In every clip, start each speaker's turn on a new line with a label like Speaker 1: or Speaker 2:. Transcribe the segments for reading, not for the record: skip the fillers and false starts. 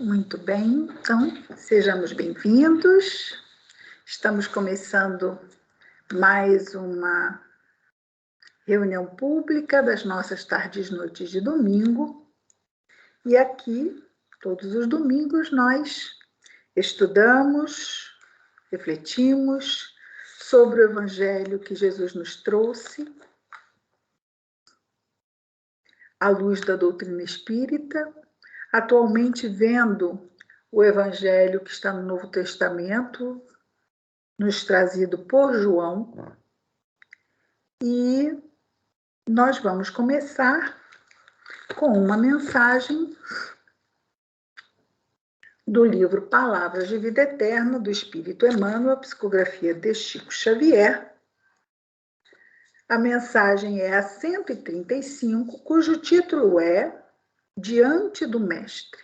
Speaker 1: Muito bem, então, sejamos bem-vindos. Estamos começando mais uma reunião pública das nossas tardes e noites de domingo. E aqui, todos os domingos, nós estudamos, refletimos sobre o Evangelho que Jesus nos trouxe, à luz da doutrina espírita, atualmente vendo o Evangelho que está no Novo Testamento, nos trazido por João, e nós vamos começar com uma mensagem do livro Palavras de Vida Eterna, do Espírito Emmanuel, a psicografia de Chico Xavier. A mensagem é a 135, cujo título é Diante do Mestre.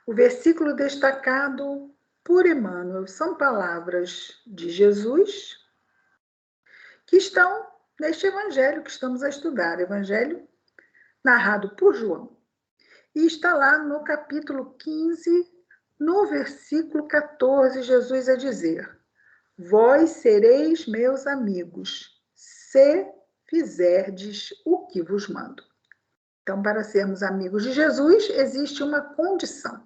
Speaker 1: O versículo destacado por Emmanuel são palavras de Jesus que estão neste evangelho que estamos a estudar, evangelho narrado por João. E está lá no capítulo 15, no versículo 14, Jesus a dizer: Vós sereis meus amigos, se fizerdes o que vos mando. Então, para sermos amigos de Jesus, existe uma condição.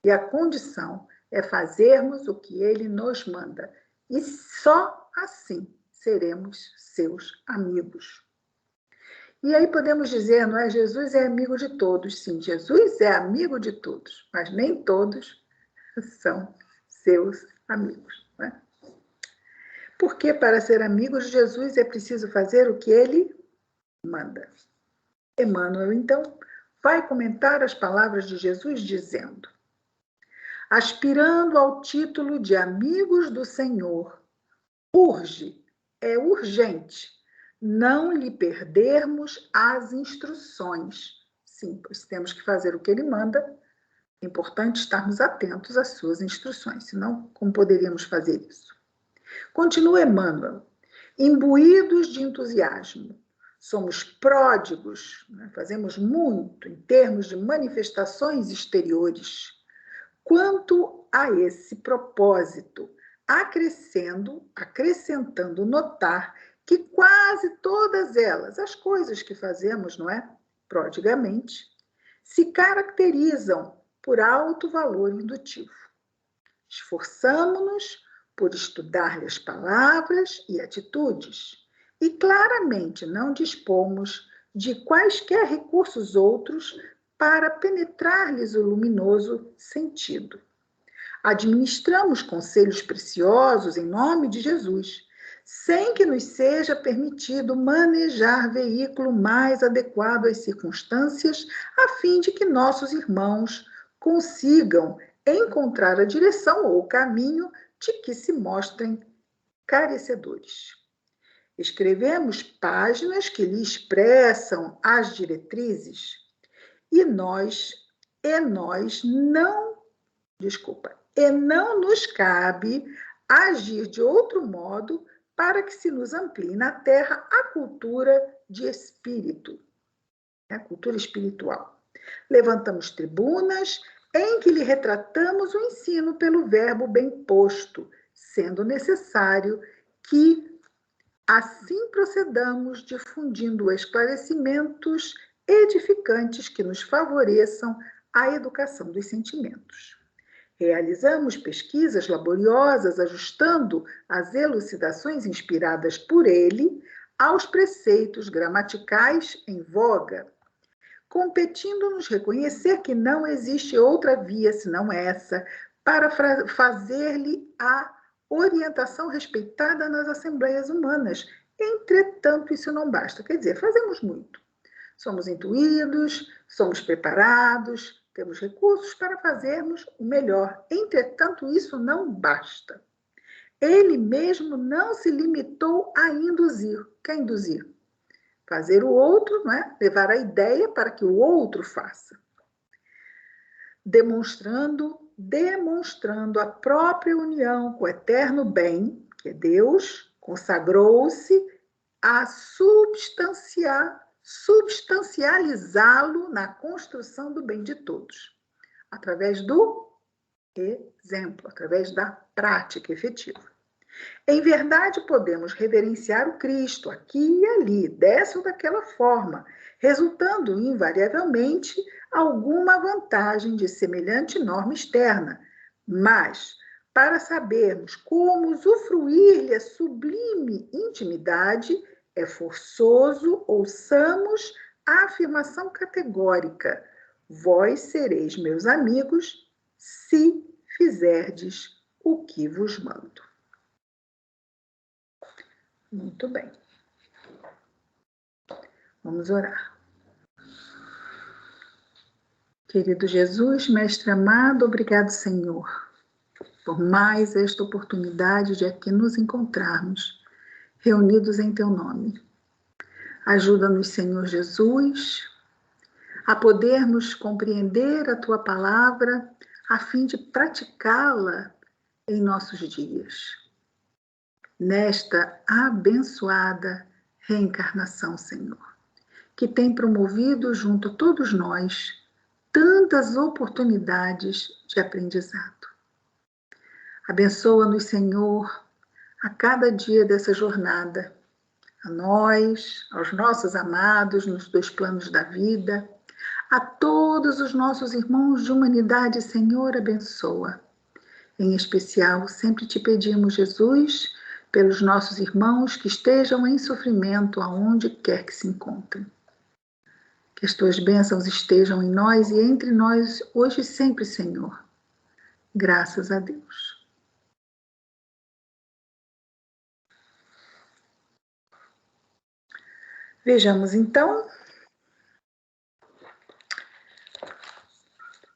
Speaker 1: E a condição é fazermos o que ele nos manda. E só assim seremos seus amigos. E aí podemos dizer, não é? Jesus é amigo de todos. Sim, Jesus é amigo de todos, mas nem todos são seus amigos. Não é? Porque para ser amigo de Jesus é preciso fazer o que ele manda. Emmanuel, então, vai comentar as palavras de Jesus dizendo: aspirando ao título de amigos do Senhor, é urgente não lhe perdermos as instruções. Sim, pois temos que fazer o que ele manda. É importante estarmos atentos às suas instruções, senão como poderíamos fazer isso? Continua Emmanuel, imbuídos de entusiasmo, somos pródigos, né? Fazemos muito em termos de manifestações exteriores. Quanto a esse propósito, acrescentando notar que quase todas elas, as coisas que fazemos, não é? Prodigamente, se caracterizam por alto valor indutivo. Esforçamo-nos por estudar-lhe as palavras e atitudes, e claramente não dispomos de quaisquer recursos outros para penetrar-lhes o luminoso sentido. Administramos conselhos preciosos em nome de Jesus, sem que nos seja permitido manejar veículo mais adequado às circunstâncias, a fim de que nossos irmãos consigam encontrar a direção ou o caminho de que se mostrem carecedores. Escrevemos páginas que lhe expressam as diretrizes e não nos cabe agir de outro modo para que se nos amplie na terra a cultura de espírito, a cultura espiritual. Levantamos tribunas em que lhe retratamos o ensino pelo verbo bem posto, sendo necessário que assim procedamos, difundindo esclarecimentos edificantes que nos favoreçam a educação dos sentimentos. Realizamos pesquisas laboriosas, ajustando as elucidações inspiradas por ele aos preceitos gramaticais em voga, competindo-nos reconhecer que não existe outra via senão essa para fazer-lhe a orientação respeitada nas assembleias humanas. Entretanto, isso não basta. Quer dizer, fazemos muito. Somos intuídos, somos preparados, temos recursos para fazermos o melhor. Entretanto, isso não basta. Ele mesmo não se limitou a induzir. O que é induzir? Fazer o outro, não é? Levar a ideia para que o outro faça. Demonstrando a própria união com o eterno bem, que é Deus, consagrou-se a substancializá-lo na construção do bem de todos. através do exemplo, através da prática efetiva. Em verdade, podemos reverenciar o Cristo aqui e ali, dessa ou daquela forma, resultando invariavelmente alguma vantagem de semelhante norma externa, mas, para sabermos como usufruir-lhe a sublime intimidade, é forçoso ouçamos a afirmação categórica: vós sereis meus amigos, se fizerdes o que vos mando. Muito bem. Vamos orar. Querido Jesus, Mestre amado, obrigado, Senhor, por mais esta oportunidade de aqui nos encontrarmos, reunidos em Teu nome. Ajuda-nos, Senhor Jesus, a podermos compreender a Tua palavra, a fim de praticá-la em nossos dias. Nesta abençoada reencarnação, Senhor, que tem promovido junto a todos nós tantas oportunidades de aprendizado. Abençoa-nos, Senhor, a cada dia dessa jornada, a nós, aos nossos amados nos dois planos da vida, a todos os nossos irmãos de humanidade, Senhor, abençoa. Em especial, sempre te pedimos, Jesus, pelos nossos irmãos que estejam em sofrimento aonde quer que se encontrem. Que as tuas bênçãos estejam em nós e entre nós hoje e sempre, Senhor. Graças a Deus. Vejamos então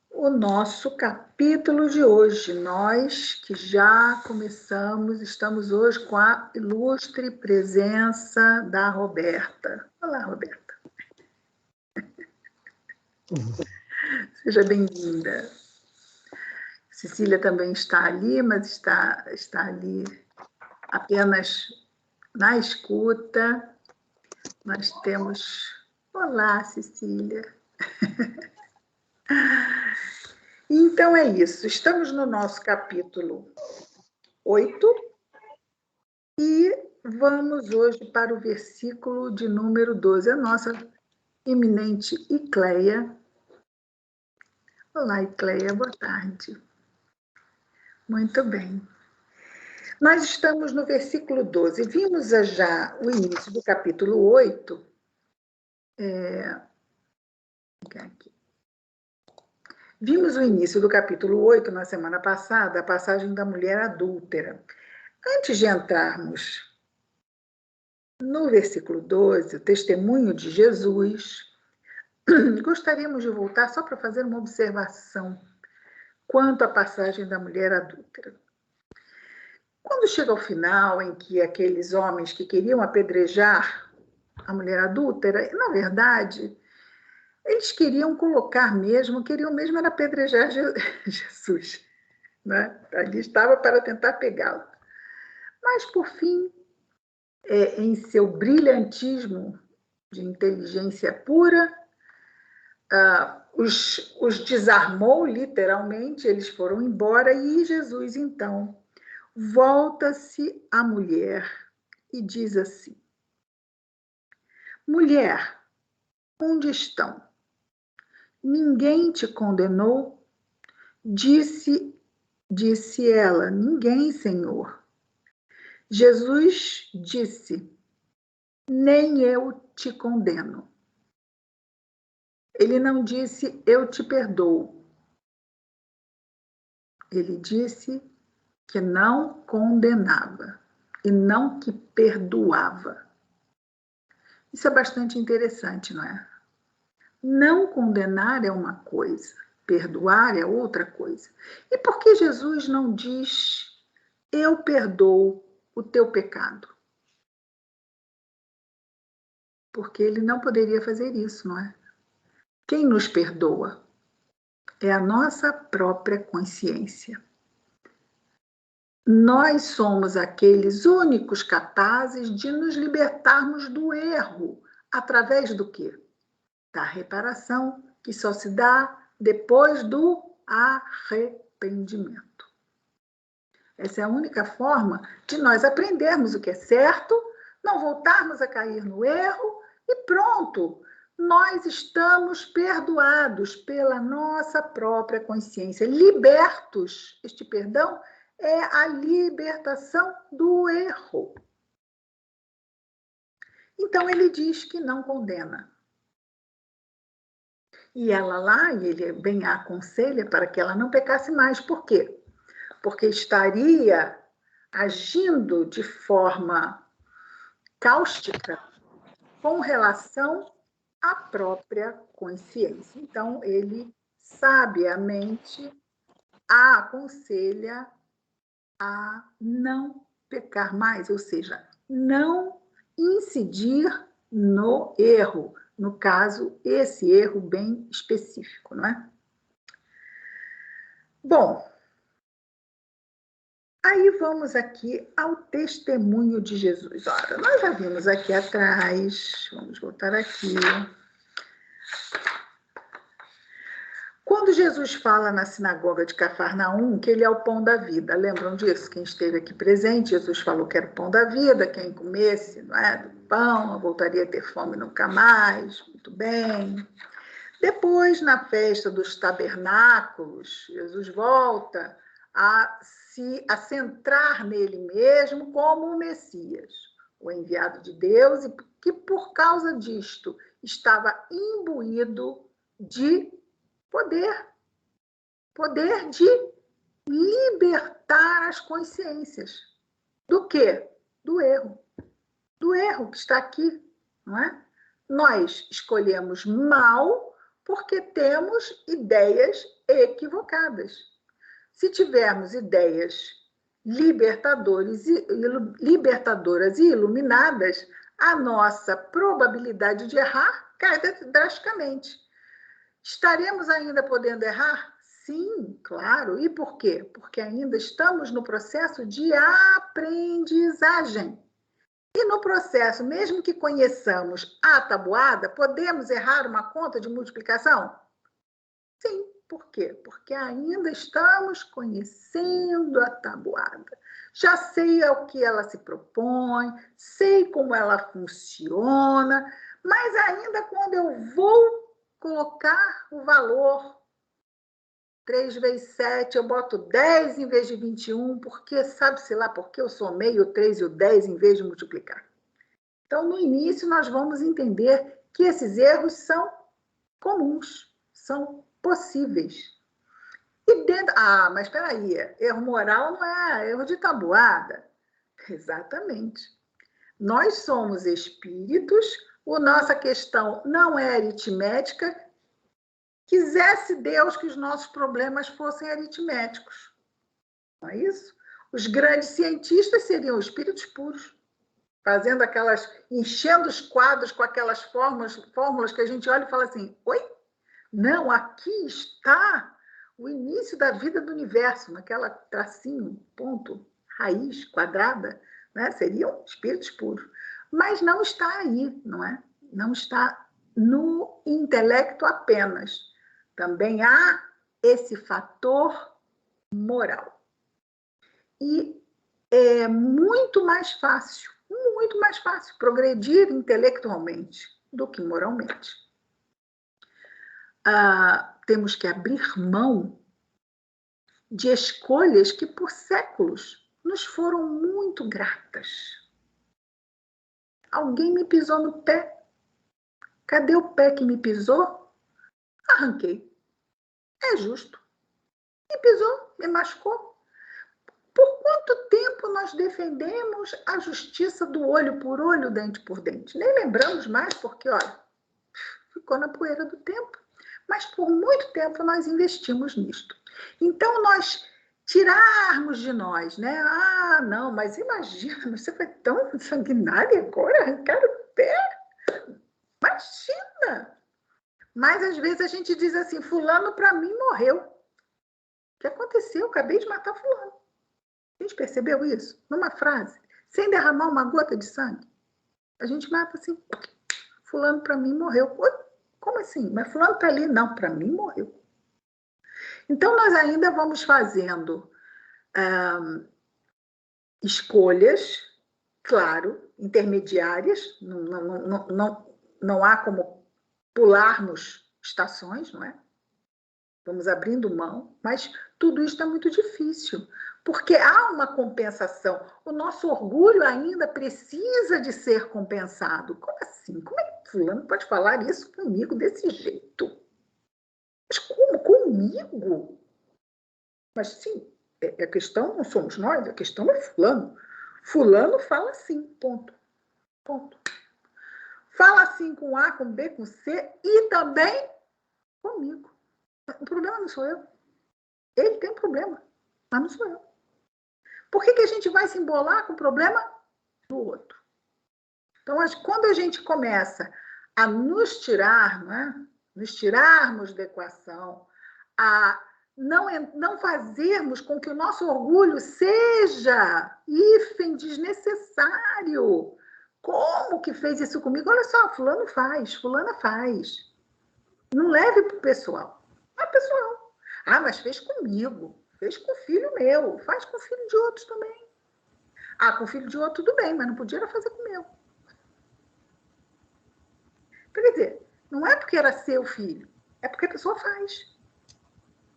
Speaker 1: o nosso capítulo de hoje. Nós que já começamos, estamos hoje com a ilustre presença da Roberta. Olá, Roberta. Seja bem-vinda. Cecília também está ali, mas está ali apenas na escuta. Nós temos... Olá, Cecília. Então é isso. Estamos no nosso capítulo 8 e vamos hoje para o versículo de número 12. A nossa eminente Icleia. Olá, Icleia, boa tarde. Muito bem. Nós estamos no versículo 12. Vimos já o início do capítulo 8. Aqui. Vimos o início do capítulo 8 na semana passada, a passagem da mulher adúltera. Antes de entrarmos no versículo 12, o testemunho de Jesus, gostaríamos de voltar só para fazer uma observação quanto à passagem da mulher adúltera. Quando chega ao final, em que aqueles homens que queriam apedrejar a mulher adúltera, na verdade, eles queriam mesmo era apedrejar Jesus, né? Ali estava para tentar pegá-lo. Mas, por fim, em seu brilhantismo de inteligência pura, os desarmou literalmente, eles foram embora e Jesus, então, volta-se à mulher e diz assim: mulher, onde estão? Ninguém te condenou? Disse ela: ninguém, Senhor. Jesus disse: nem eu te condeno. Ele não disse: eu te perdoo. Ele disse que não condenava e não que perdoava. Isso é bastante interessante, não é? Não condenar é uma coisa, perdoar é outra coisa. E por que Jesus não diz: eu perdoo o teu pecado? Porque ele não poderia fazer isso, não é? Quem nos perdoa é a nossa própria consciência. Nós somos aqueles únicos capazes de nos libertarmos do erro. Através do quê? Da reparação, que só se dá depois do arrependimento. Essa é a única forma de nós aprendermos o que é certo, não voltarmos a cair no erro e pronto. Nós estamos perdoados pela nossa própria consciência, libertos. Este perdão é a libertação do erro. Então, ele diz que não condena. E ela lá, e ele bem a aconselha para que ela não pecasse mais. Por quê? Porque estaria agindo de forma cáustica com relação à própria consciência. Então, ele sabiamente a aconselha a não pecar mais, ou seja, não incidir no erro. No caso, esse erro bem específico, não é? Bom, aí vamos aqui ao testemunho de Jesus. Ora, nós já vimos aqui atrás, vamos voltar aqui. Quando Jesus fala na sinagoga de Cafarnaum que ele é o pão da vida, lembram disso? Quem esteve aqui presente, Jesus falou que era o pão da vida, quem comesse, não é, do pão, não voltaria a ter fome nunca mais, muito bem. Depois, na festa dos tabernáculos, Jesus volta a se centrar nele mesmo como o Messias, o enviado de Deus, e que por causa disto estava imbuído de poder de libertar as consciências. Do quê? Do erro que está aqui, não é? Nós escolhemos mal porque temos ideias equivocadas. Se tivermos ideias libertadoras e iluminadas, a nossa probabilidade de errar cai drasticamente. Estaremos ainda podendo errar? Sim, claro. E por quê? Porque ainda estamos no processo de aprendizagem. E no processo, mesmo que conheçamos a tabuada, podemos errar uma conta de multiplicação? Sim. Por quê? Porque ainda estamos conhecendo a tabuada. Já sei ao que ela se propõe, sei como ela funciona, mas ainda quando eu vou colocar o valor 3 vezes 7, eu boto 10 em vez de 21, porque sabe-se lá porque eu somei o 3 e o 10 em vez de multiplicar. Então, no início, nós vamos entender que esses erros são comuns, são possíveis. E dentro... Ah, mas espera aí, erro moral não é erro de tabuada. Exatamente. Nós somos espíritos, a nossa questão não é aritmética. Quisesse Deus que os nossos problemas fossem aritméticos. Não é isso? Os grandes cientistas seriam espíritos puros, fazendo enchendo os quadros com aquelas fórmulas que a gente olha e fala assim, oi? Não, aqui está o início da vida do universo, naquela tracinho, ponto, raiz, quadrada, né? Seriam espíritos puros. Mas não está aí, não é? Não está no intelecto apenas. Também há esse fator moral. E é muito mais fácil progredir intelectualmente do que moralmente. Temos que abrir mão de escolhas que por séculos nos foram muito gratas. Alguém me pisou no pé. Cadê o pé que me pisou? Arranquei. É justo. Me pisou, me machucou. Por quanto tempo nós defendemos a justiça do olho por olho, dente por dente? Nem lembramos mais, porque, olha, ficou na poeira do tempo. Mas por muito tempo nós investimos nisto. Então, nós tirarmos de nós, né? Ah, não, mas imagina, você foi tão sanguinária agora, arrancar o pé? Imagina! Mas, às vezes, a gente diz assim, fulano, para mim, morreu. O que aconteceu? Eu acabei de matar fulano. A gente percebeu isso? Numa frase, sem derramar uma gota de sangue. A gente mata assim, fulano, para mim, morreu. Oi? Como assim? Mas fulano está ali? Não, para mim, morreu. Então, nós ainda vamos fazendo escolhas, claro, intermediárias, não há como pularmos estações, não é? Vamos abrindo mão, mas tudo isso é muito difícil, porque há uma compensação. O nosso orgulho ainda precisa de ser compensado. Como assim? Como é que fulano pode falar isso comigo desse jeito? Mas como? Comigo? Mas sim, a questão não somos nós, a questão é fulano. Fulano fala assim, ponto. Ponto. Fala assim com A, com B, com C e também comigo. O problema não sou eu. Ele tem um problema, mas não sou eu. Por que a gente vai se embolar com o problema do outro? Então, quando a gente começa a nos tirar, nos tirarmos da equação, a não fazermos com que o nosso orgulho seja hífen desnecessário. Como que fez isso comigo? Olha só, fulano faz, fulana faz. Não leve para o pessoal. É pessoal. Ah, mas fez comigo. Fez com o filho meu. Faz com o filho de outros também. Ah, com o filho de outro tudo bem, mas não podia fazer com o meu. Quer dizer, não é porque era seu filho. É porque a pessoa faz.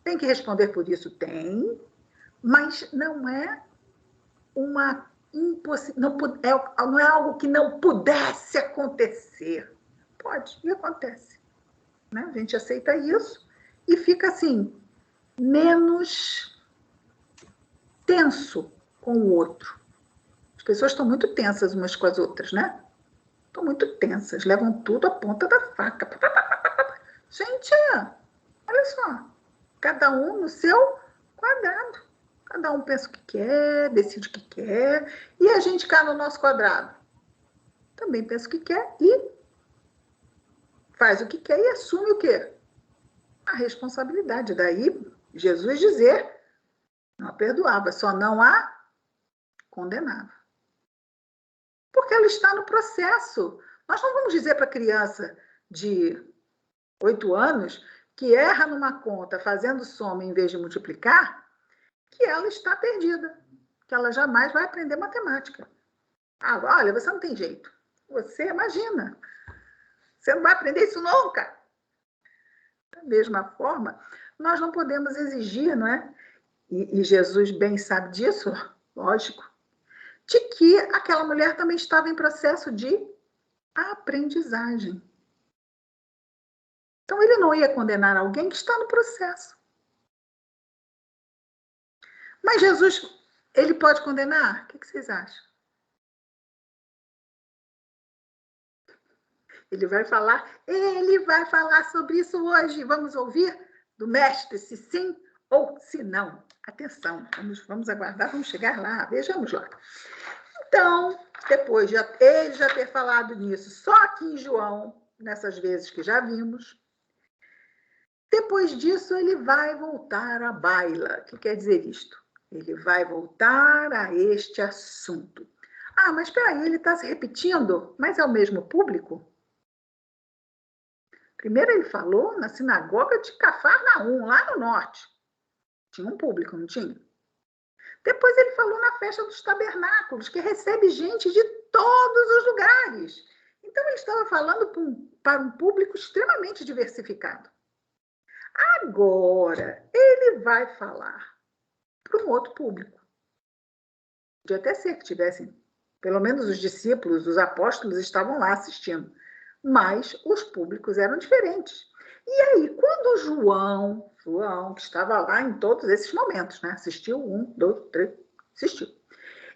Speaker 1: Tem que responder por isso? Tem. Mas não é uma impossibilidade. Não é algo que não pudesse acontecer. Pode, e acontece. Né? A gente aceita isso e fica assim, menos tenso com o outro. As pessoas estão muito tensas umas com as outras, né? Estão muito tensas, levam tudo à ponta da faca. Gente, olha só, cada um no seu quadrado. Cada um pensa o que quer, decide o que quer, e a gente cá no nosso quadrado. Também pensa o que quer e faz o que quer e assume o quê? A responsabilidade. Daí, Jesus dizer, não a perdoava, só não a condenava. Porque ela está no processo. Nós não vamos dizer para a criança de 8 anos que erra numa conta fazendo soma em vez de multiplicar, que ela está perdida, que ela jamais vai aprender matemática. Ah, olha, você não tem jeito. Você imagina. Você não vai aprender isso nunca. Da mesma forma, nós não podemos exigir, não é? E Jesus bem sabe disso, lógico, de que aquela mulher também estava em processo de aprendizagem. Então, ele não ia condenar alguém que está no processo. Mas Jesus, ele pode condenar? O que vocês acham? Ele vai falar sobre isso hoje. Vamos ouvir do mestre se sim ou se não. Atenção, vamos aguardar, vamos chegar lá, vejamos lá. Então, depois de ele já ter falado nisso, só aqui em João, nessas vezes que já vimos, depois disso ele vai voltar à baila. O que quer dizer isto? Ele vai voltar a este assunto. Ah, mas espera aí, ele está se repetindo, mas é o mesmo público? Primeiro ele falou na sinagoga de Cafarnaum, lá no norte. Tinha um público, não tinha? Depois ele falou na festa dos tabernáculos, que recebe gente de todos os lugares. Então ele estava falando para um público extremamente diversificado. Agora, ele vai falar para um outro público. Podia até ser que tivessem, pelo menos os discípulos, os apóstolos estavam lá assistindo, mas os públicos eram diferentes. E aí, quando João, que estava lá em todos esses momentos, né? Assistiu 1, 2, 3, assistiu.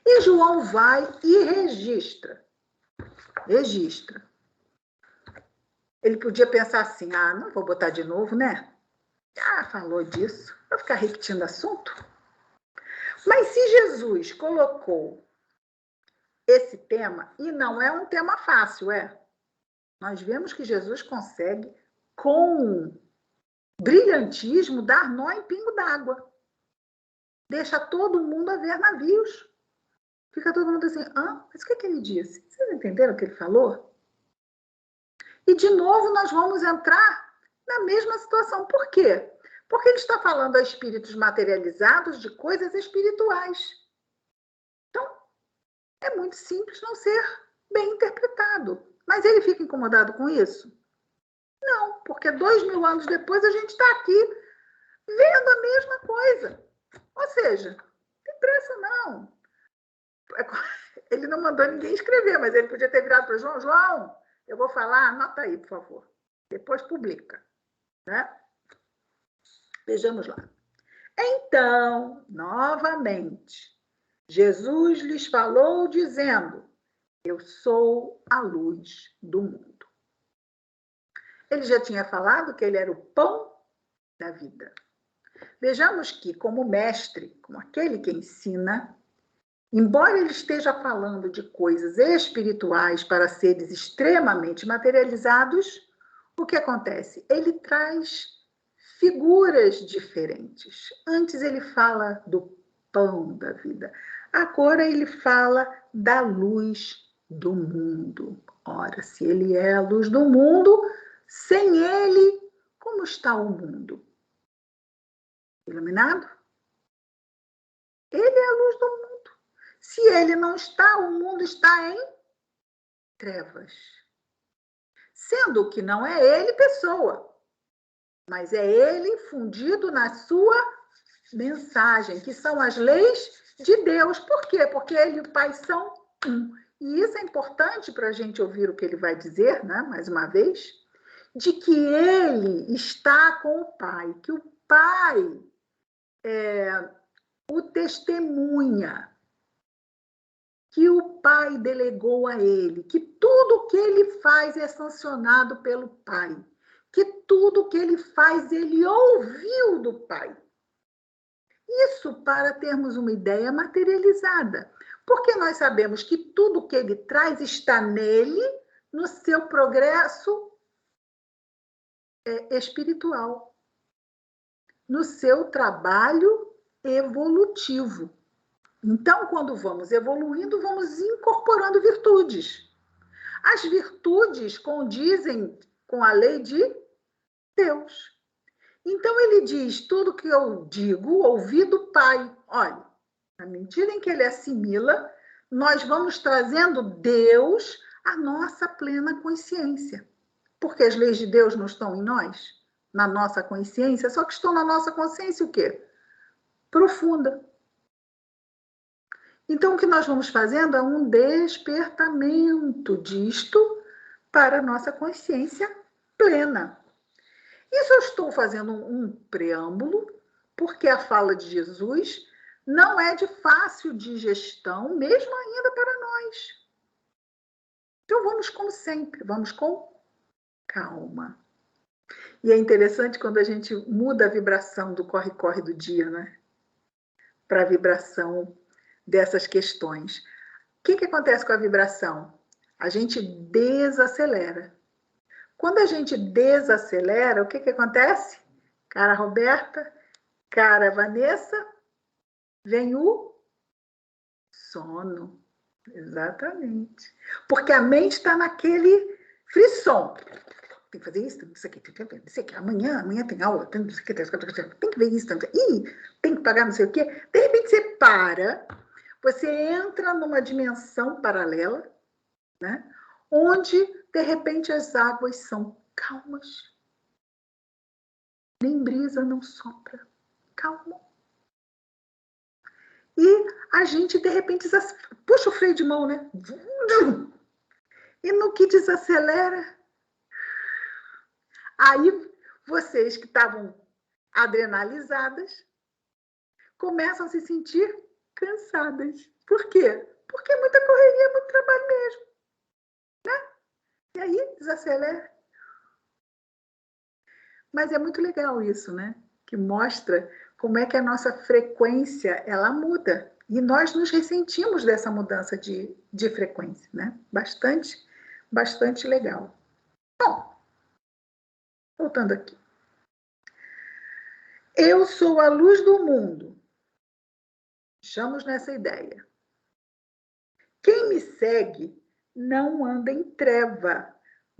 Speaker 1: E João vai e registra. Ele podia pensar assim, não vou botar de novo, né? Falou disso, vou ficar repetindo assunto. Mas se Jesus colocou esse tema, e não é um tema fácil, nós vemos que Jesus consegue, com brilhantismo, dar nó em pingo d'água. Deixa todo mundo a ver navios. Fica todo mundo assim, mas o que ele disse? Vocês entenderam o que ele falou? E, de novo, nós vamos entrar na mesma situação. Por quê? Porque ele está falando a espíritos materializados de coisas espirituais. Então, é muito simples não ser bem interpretado. Mas ele fica incomodado com isso? Não, porque 2000 anos depois a gente está aqui vendo a mesma coisa. Ou seja, não tem pressa não. Ele não mandou ninguém escrever, mas ele podia ter virado para João. João, eu vou falar, anota aí, por favor. Depois publica. Né? Vejamos lá. Então, novamente, Jesus lhes falou dizendo: eu sou a luz do mundo. Ele já tinha falado que ele era o pão da vida. Vejamos que, como mestre, como aquele que ensina, embora ele esteja falando de coisas espirituais para seres extremamente materializados, o que acontece? Ele traz figuras diferentes. Antes ele fala do pão da vida. Agora ele fala da luz do mundo. Ora, se ele é a luz do mundo, sem ele, como está o mundo? Iluminado? Ele é a luz do mundo. Se ele não está, o mundo está em trevas. Sendo que não é ele pessoa, mas é ele fundido na sua mensagem, que são as leis de Deus. Por quê? Porque ele e o Pai são um. E isso é importante para a gente ouvir o que ele vai dizer, né? Mais uma vez, de que ele está com o Pai, que o Pai o testemunha, que o Pai delegou a ele, que tudo que ele faz é sancionado pelo Pai, que tudo que ele faz ele ouviu do Pai. Isso para termos uma ideia materializada, porque nós sabemos que tudo que ele traz está nele, no seu progresso espiritual, no seu trabalho evolutivo. Então, quando vamos evoluindo, vamos incorporando virtudes. As virtudes condizem com a lei de Deus. Então, ele diz: tudo que eu digo, ouvi do Pai. Olha, na medida em que ele assimila, nós vamos trazendo Deus à nossa plena consciência. Porque as leis de Deus não estão em nós, na nossa consciência, só que estão na nossa consciência o quê? Profunda. Então, o que nós vamos fazendo é um despertamento disto para a nossa consciência plena. Isso eu estou fazendo um preâmbulo, porque a fala de Jesus não é de fácil digestão, mesmo ainda para nós. Então, vamos como sempre, vamos com calma. E é interessante quando a gente muda a vibração do corre-corre do dia, né? Para a vibração dessas questões. O que acontece com a vibração? A gente desacelera. Quando a gente desacelera, o que acontece? Cara Roberta, cara Vanessa, vem o sono. Exatamente. Porque a mente está naquele frisson. Tem que fazer isso, isso aqui, isso aqui. Amanhã tem aula, tem que ver isso. Tem que pagar não sei o quê. De repente você para, você entra numa dimensão paralela, né? Onde, de repente, as águas são calmas. Nem brisa não sopra. Calma. E a gente, de repente, puxa o freio de mão, né? E no que desacelera, aí vocês que estavam adrenalizadas começam a se sentir cansadas. Por quê? Porque é muita correria, muito trabalho mesmo. Né? E aí desacelera. Mas é muito legal isso, né? Que mostra como é que a nossa frequência ela muda. E nós nos ressentimos dessa mudança de frequência, né? Bastante legal. Bom, voltando aqui. Eu sou a luz do mundo. Estamos nessa ideia. Quem me segue não anda em treva,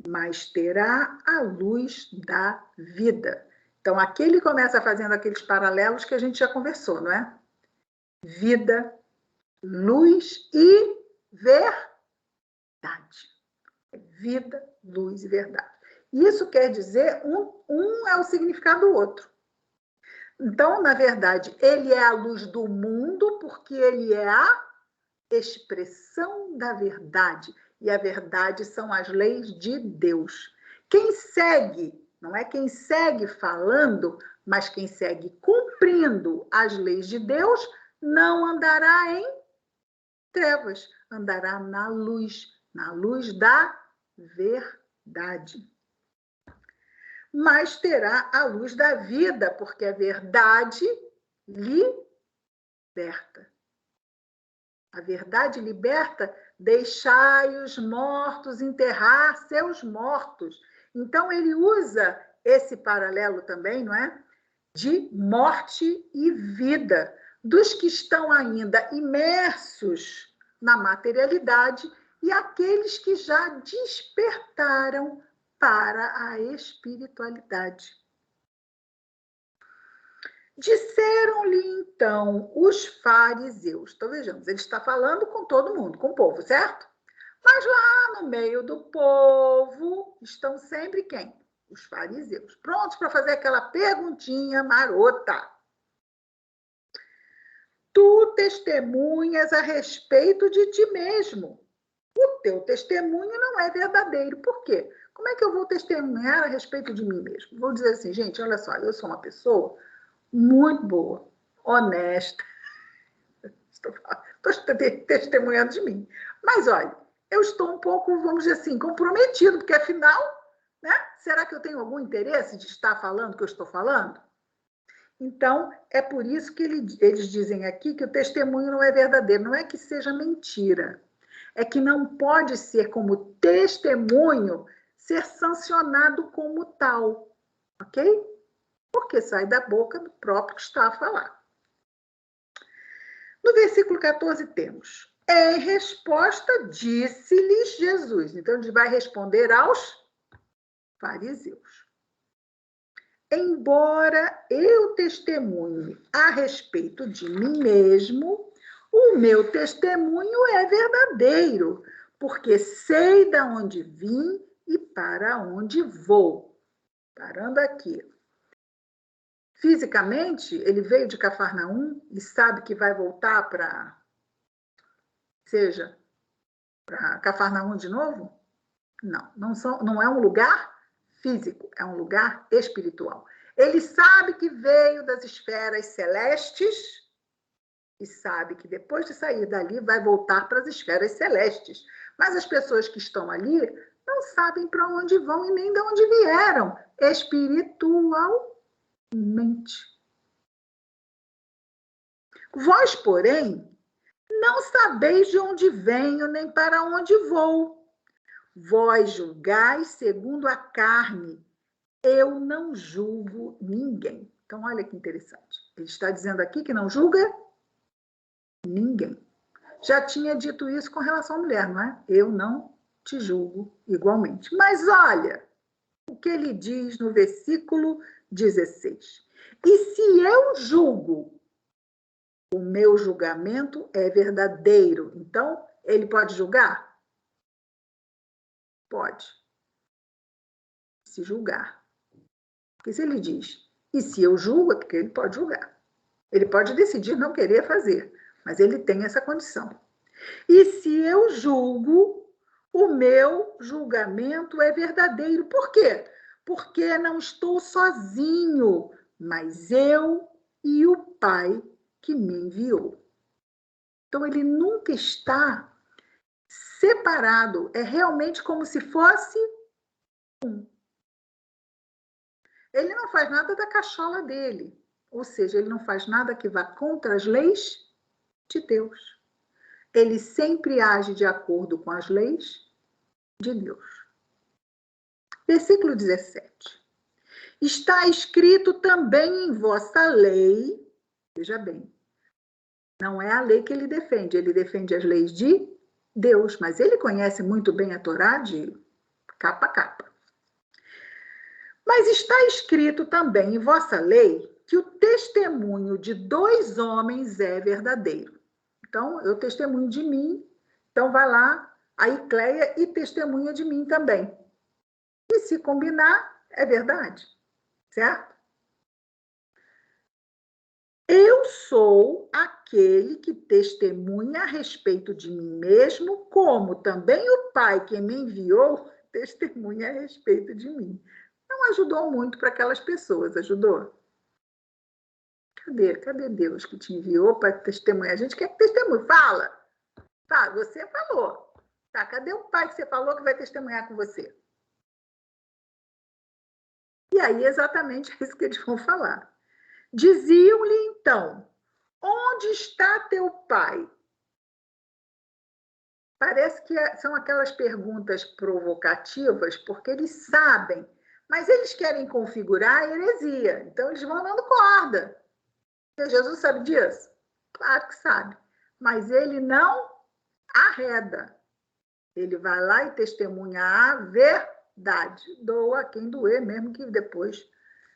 Speaker 1: mas terá a luz da vida. Então, aqui ele começa fazendo aqueles paralelos que a gente já conversou, não é? Vida, luz e verdade. Vida, luz e verdade. Isso quer dizer, um é o significado do outro. Então, na verdade, ele é a luz do mundo porque ele é a expressão da verdade. E a verdade são as leis de Deus. Quem segue, não é quem segue falando, mas quem segue cumprindo as leis de Deus, não andará em trevas, andará na luz da verdade. Mas terá a luz da vida, porque a verdade liberta. A verdade liberta, deixai os mortos enterrar seus mortos. Então, ele usa esse paralelo também, não é? De morte e vida, dos que estão ainda imersos na materialidade e aqueles que já despertaram para a espiritualidade. Disseram-lhe então os fariseus. Então vejamos, ele está falando com todo mundo, com o povo, certo? Mas lá no meio do povo estão sempre quem? Os fariseus, prontos para fazer aquela perguntinha marota. Tu testemunhas a respeito de ti mesmo. O teu testemunho não é verdadeiro. Por quê? Como é que eu vou testemunhar a respeito de mim mesmo? Vou dizer assim, gente, olha só, eu sou uma pessoa muito boa, honesta. Estou testemunhando de mim. Mas, olha, eu estou um pouco, vamos dizer assim, comprometido, porque, afinal, né, será que eu tenho algum interesse de estar falando o que eu estou falando? Então, é por isso que eles dizem aqui que o testemunho não é verdadeiro. Não é que seja mentira. É que não pode ser como testemunho ser sancionado como tal. Ok? Porque sai da boca do próprio que está a falar. No versículo 14 temos, em resposta disse-lhes Jesus. Então, ele vai responder aos fariseus. Embora eu testemunhe a respeito de mim mesmo, o meu testemunho é verdadeiro, porque sei de onde vim e para onde vou. Parando aqui. Fisicamente, ele veio de Cafarnaum e sabe que vai voltar para Cafarnaum de novo? Não, não é um lugar físico, é um lugar espiritual. Ele sabe que veio das esferas celestes e sabe que depois de sair dali vai voltar para as esferas celestes. Mas as pessoas que estão ali não sabem para onde vão e nem de onde vieram, espiritualmente. Vós, porém, não sabeis de onde venho nem para onde vou. Vós julgais segundo a carne. Eu não julgo ninguém. Então, olha que interessante. Ele está dizendo aqui que não julga ninguém. Já tinha dito isso com relação à mulher, não é? Eu não te julgo igualmente. Mas olha o que ele diz no versículo 16. E se eu julgo, o meu julgamento é verdadeiro. Então, ele pode julgar? Pode. Se julgar. Porque se ele diz, e se eu julgo, é porque ele pode julgar. Ele pode decidir não querer fazer, mas ele tem essa condição. E se eu julgo, o meu julgamento é verdadeiro. Por quê? Porque não estou sozinho, mas eu e o Pai que me enviou. Então, ele nunca está separado. É realmente como se fosse um. Ele não faz nada da cachola dele. Ou seja, ele não faz nada que vá contra as leis de Deus. Ele sempre age de acordo com as leis de Deus. Versículo 17. Está escrito também em vossa lei, veja bem, não é a lei que ele defende as leis de Deus, mas ele conhece muito bem a Torá de capa a capa. Mas está escrito também em vossa lei que o testemunho de 2 homens é verdadeiro. Então, eu testemunho de mim, então vai lá a Icleia e testemunha de mim também. E se combinar, é verdade, certo? Eu sou aquele que testemunha a respeito de mim mesmo, como também o Pai que me enviou testemunha a respeito de mim. Não ajudou muito para aquelas pessoas, ajudou? Cadê Deus que te enviou para testemunhar? A gente quer que testemunhe. Fala! Tá, você falou. Tá, cadê o Pai que você falou que vai testemunhar com você? E aí, exatamente é isso que eles vão falar. Diziam-lhe, então, onde está teu pai? Parece que são aquelas perguntas provocativas, porque eles sabem, mas eles querem configurar a heresia. Então, eles vão dando corda. E Jesus sabe disso? Claro que sabe. Mas ele não arreda. Ele vai lá e testemunha a verdade. Doa quem doer, mesmo que depois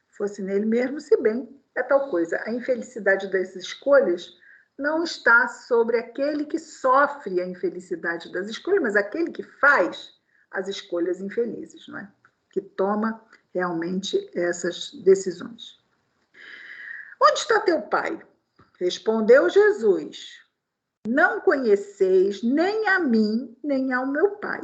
Speaker 1: fosse nele mesmo, se bem é tal coisa. A infelicidade das escolhas não está sobre aquele que sofre a infelicidade das escolhas, mas aquele que faz as escolhas infelizes, não é? Que toma realmente essas decisões. Onde está teu pai? Respondeu Jesus. Não conheceis nem a mim, nem ao meu pai.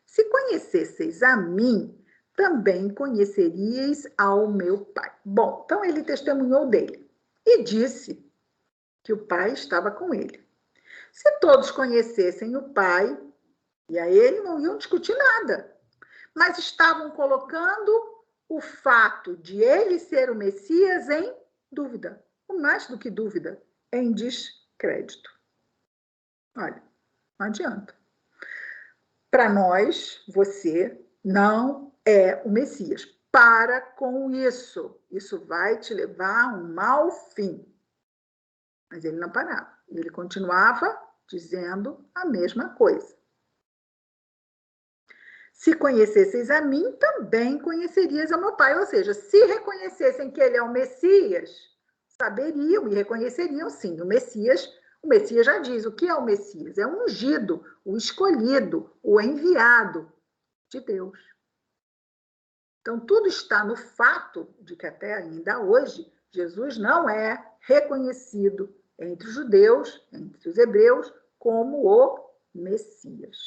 Speaker 1: Se conhecesseis a mim, também conheceríeis ao meu pai. Bom, então ele testemunhou dele e disse que o pai estava com ele. Se todos conhecessem o pai, e a ele não iam discutir nada, mas estavam colocando o fato de ele ser o Messias em dúvida, ou mais do que dúvida, em descrédito. Olha, não adianta. Para nós, você não é o Messias. Para com isso. Isso vai te levar a um mau fim. Mas ele não parava. Ele continuava dizendo a mesma coisa. Se conhecesseis a mim, também conhecerias ao meu Pai. Ou seja, se reconhecessem que ele é o Messias, saberiam e reconheceriam sim. O Messias já diz o que é o Messias. É o ungido, o escolhido, o enviado de Deus. Então, tudo está no fato de que até ainda hoje, Jesus não é reconhecido entre os judeus, entre os hebreus, como o Messias.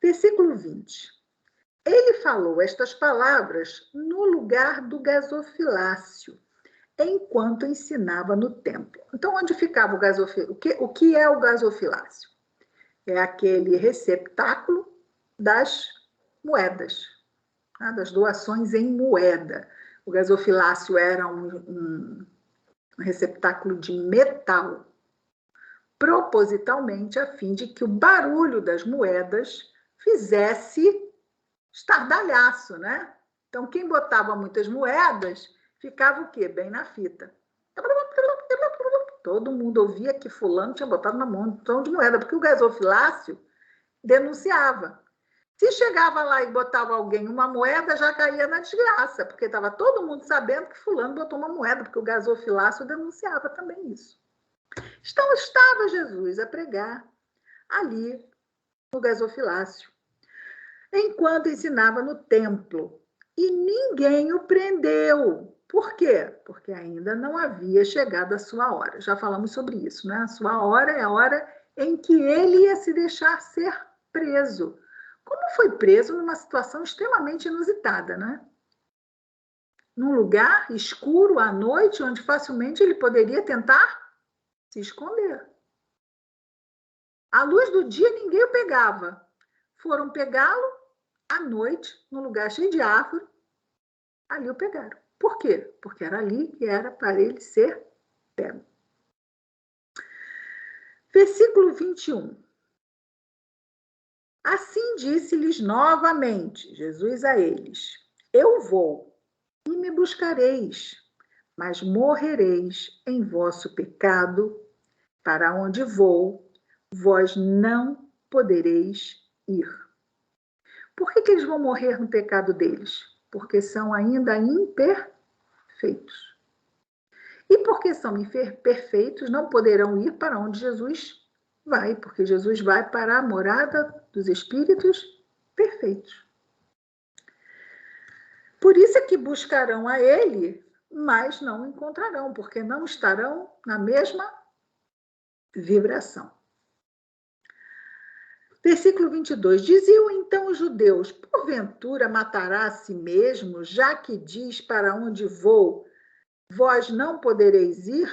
Speaker 1: Versículo 20. Ele falou estas palavras no lugar do gasofilácio, enquanto ensinava no templo. Então, onde ficava o gasofilácio? O que é o gasofilácio? É aquele receptáculo das moedas, das doações em moeda. O gasofilácio era um receptáculo de metal, propositalmente a fim de que o barulho das moedas fizesse estardalhaço, né? Então, quem botava muitas moedas ficava o quê? Bem na fita. Todo mundo ouvia que fulano tinha botado uma montão de moeda, porque o gasofilácio denunciava. Se chegava lá e botava alguém uma moeda, já caía na desgraça, porque estava todo mundo sabendo que fulano botou uma moeda, porque o gasofilácio denunciava também isso. Então, estava Jesus a pregar ali no gasofilácio, enquanto ensinava no templo, e ninguém o prendeu. Por quê? Porque ainda não havia chegado a sua hora. Já falamos sobre isso, né? A sua hora é a hora em que ele ia se deixar ser preso. Como foi preso numa situação extremamente inusitada, né? Num lugar escuro, à noite, onde facilmente ele poderia tentar se esconder. À luz do dia, ninguém o pegava. Foram pegá-lo à noite, num lugar cheio de árvore, ali o pegaram. Por quê? Porque era ali que era para ele ser pego. Versículo 21. Assim disse-lhes novamente Jesus a eles: Eu vou e me buscareis, mas morrereis em vosso pecado. Para onde vou, vós não podereis ir. Por que eles vão morrer no pecado deles? porque são ainda imperfeitos. E porque são imperfeitos, não poderão ir para onde Jesus vai, porque Jesus vai para a morada dos espíritos perfeitos. Por isso é que buscarão a ele, mas não o encontrarão, porque não estarão na mesma vibração. Versículo 22. Diziam então os judeus: porventura matará a si mesmo, já que diz: para onde vou, vós não podereis ir?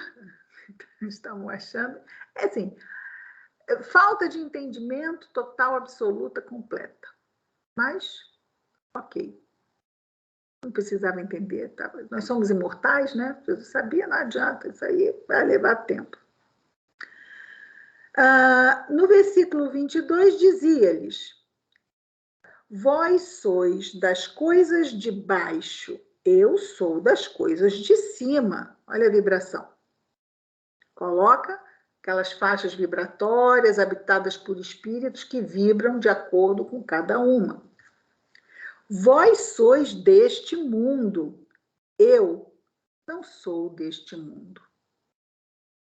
Speaker 1: Estão achando? É assim, falta de entendimento total, absoluta, completa. Mas, ok. Não precisava entender. Tá? Nós somos imortais, né? Jesus sabia, não adianta, isso aí vai levar tempo. No versículo 22, dizia-lhes: vós sois das coisas de baixo, eu sou das coisas de cima. Olha a vibração. Coloca aquelas faixas vibratórias habitadas por espíritos que vibram de acordo com cada uma. Vós sois deste mundo, eu não sou deste mundo.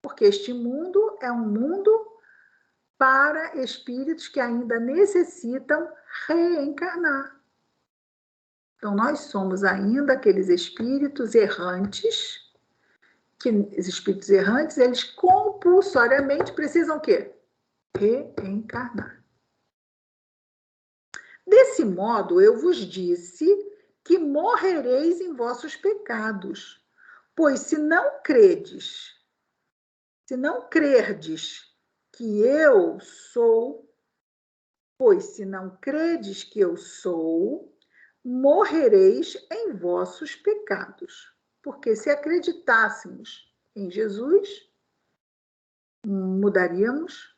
Speaker 1: Porque este mundo é um mundo para espíritos que ainda necessitam reencarnar. Então, nós somos ainda aqueles espíritos errantes, que os espíritos errantes, eles compulsoriamente precisam o quê? Reencarnar. Desse modo, eu vos disse que morrereis em vossos pecados, pois se não crerdes que eu sou, morrereis em vossos pecados. Porque se acreditássemos em Jesus, mudaríamos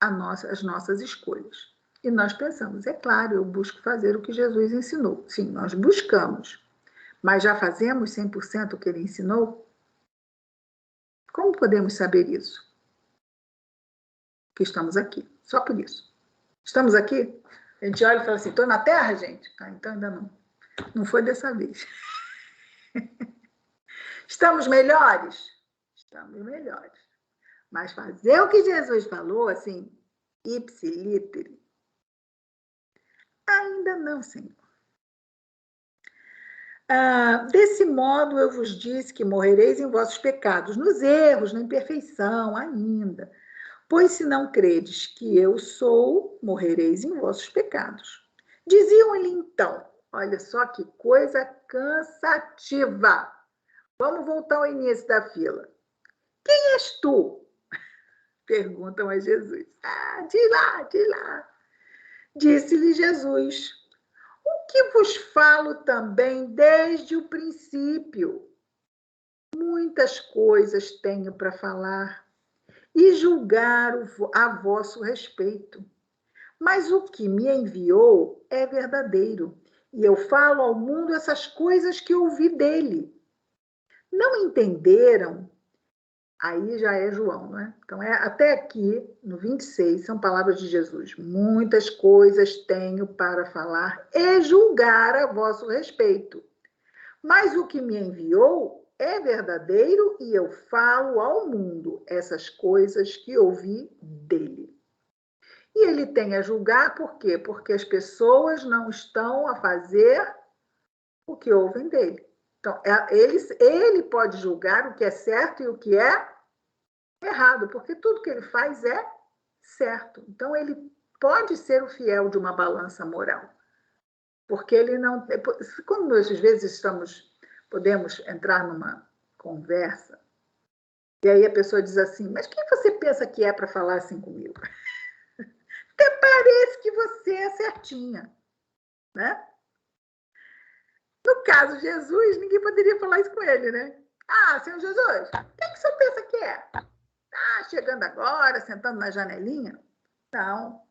Speaker 1: as nossas escolhas. E nós pensamos, é claro, eu busco fazer o que Jesus ensinou. Sim, nós buscamos, mas já fazemos 100% o que ele ensinou? Como podemos saber isso? Que estamos aqui, só por isso. Estamos aqui? A gente olha e fala assim, estou na Terra, gente? Então ainda não. Não foi dessa vez. Estamos melhores? Estamos melhores. Mas fazer o que Jesus falou, assim, ipsilítere, ainda não, Senhor. Desse modo eu vos disse que morrereis em vossos pecados, nos erros, na imperfeição ainda. Pois se não credes que eu sou, morrereis em vossos pecados. Diziam-lhe então, olha só que coisa cansativa. Vamos voltar ao início da fila. Quem és tu? Perguntam a Jesus. Diz lá, diz lá. Disse-lhe Jesus: o que vos falo também desde o princípio. Muitas coisas tenho para falar e julgar a vosso respeito. Mas o que me enviou é verdadeiro, e eu falo ao mundo essas coisas que ouvi dele. Não entenderam? Aí já é João, né? Então, até aqui, no 26, são palavras de Jesus. Muitas coisas tenho para falar e julgar a vosso respeito. Mas o que me enviou é verdadeiro e eu falo ao mundo essas coisas que ouvi dele. E ele tem a julgar por quê? Porque as pessoas não estão a fazer o que ouvem dele. Então, ele pode julgar o que é certo e o que é errado, porque tudo que ele faz é certo. Então, ele pode ser o fiel de uma balança moral. Porque ele não... Quando nós, às vezes, podemos entrar numa conversa, e aí a pessoa diz assim, mas quem você pensa que é para falar assim comigo? Até parece que você é certinha, né? No caso de Jesus, ninguém poderia falar isso com ele, né? Senhor Jesus, quem que você pensa que é? Chegando agora, sentando na janelinha? Não,